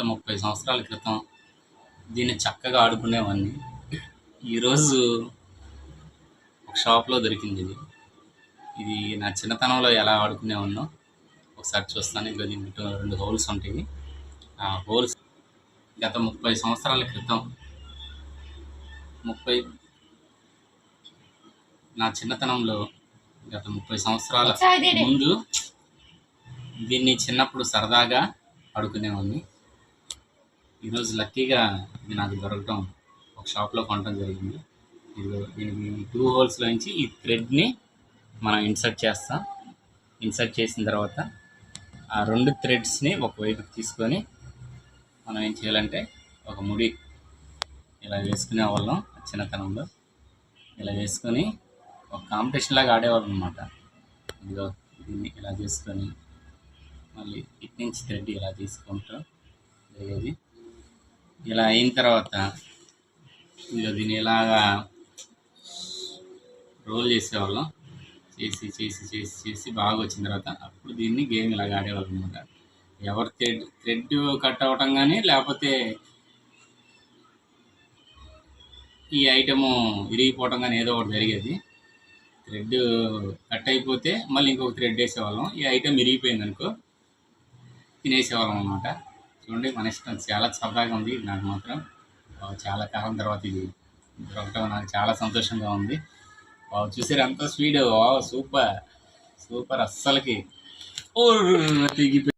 30 సంవత్సరాల క్రితం దీన్ని చక్కగా ఆడుకునేవాడిని. ఈరోజు ఒక షాప్లో దొరికింది ఇది. ఇది నా చిన్నతనంలో ఎలా ఆడుకునేవాడినో ఒకసారి చూస్తాను. ఇంకా దీంట్లో 2 హోల్స్ ఉంటాయి. ఆ హోల్స్ గత 30 సంవత్సరాల క్రితం 30 నా చిన్నతనంలో గత 30 సంవత్సరాల ముందు దీన్ని చిన్నప్పుడు సరదాగా ఆడుకునేవాడిని. ఈరోజు లక్కీగా ఇది నాకు దొరకటం ఒక షాప్లో కొనడం జరిగింది. ఇదిగో దీనికి 2 హోల్స్లో నుంచి ఈ థ్రెడ్ని మనం ఇన్సర్ట్ చేస్తాం. ఇన్సర్ట్ చేసిన తర్వాత ఆ 2 థ్రెడ్స్ని ఒకవైపుకి తీసుకొని మనం ఏం చేయాలంటే ఒక ముడి ఇలా వేసుకునే వాళ్ళం చిన్నతనంలో. ఇలా వేసుకొని ఒక కాంపిటీషన్ లాగా ఆడేవాళ్ళం అనమాట. ఇదిగో దీన్ని ఇలా చేసుకొని మళ్ళీ ఇటు నుంచి థ్రెడ్ ఇలా తీసుకుంటూ జరిగేది. ఇలా అయిన తర్వాత ఇదిగో దీన్ని ఇలాగా రోల్ చేసేవాళ్ళం. చేసి చేసి చేసి చేసి బాగా వచ్చిన తర్వాత అప్పుడు దీన్ని గేమ్ ఇలాగ ఆడేవాళ్ళం అనమాట. ఎవరు థ్రెడ్ కట్ అవ్వటం కానీ లేకపోతే ఈ ఐటము విరిగిపోవటం కానీ ఏదో ఒకటి జరిగేది. థ్రెడ్ కట్ అయిపోతే మళ్ళీ ఇంకొక థ్రెడ్ వేసేవాళ్ళం. ఈ ఐటమ్ విరిగిపోయింది అనుకో తినేసేవాళ్ళం అనమాట. చూడండి మన ఇష్టం, చాలా సరదాగా ఉంది. నాకు మాత్రం చాలా కాలం తర్వాత ఇది దొరకటం నాకు చాలా సంతోషంగా ఉంది. చూసారు ఎంత స్పీడ్, సూపర్ సూపర్ అస్సలకి తెగిపోయి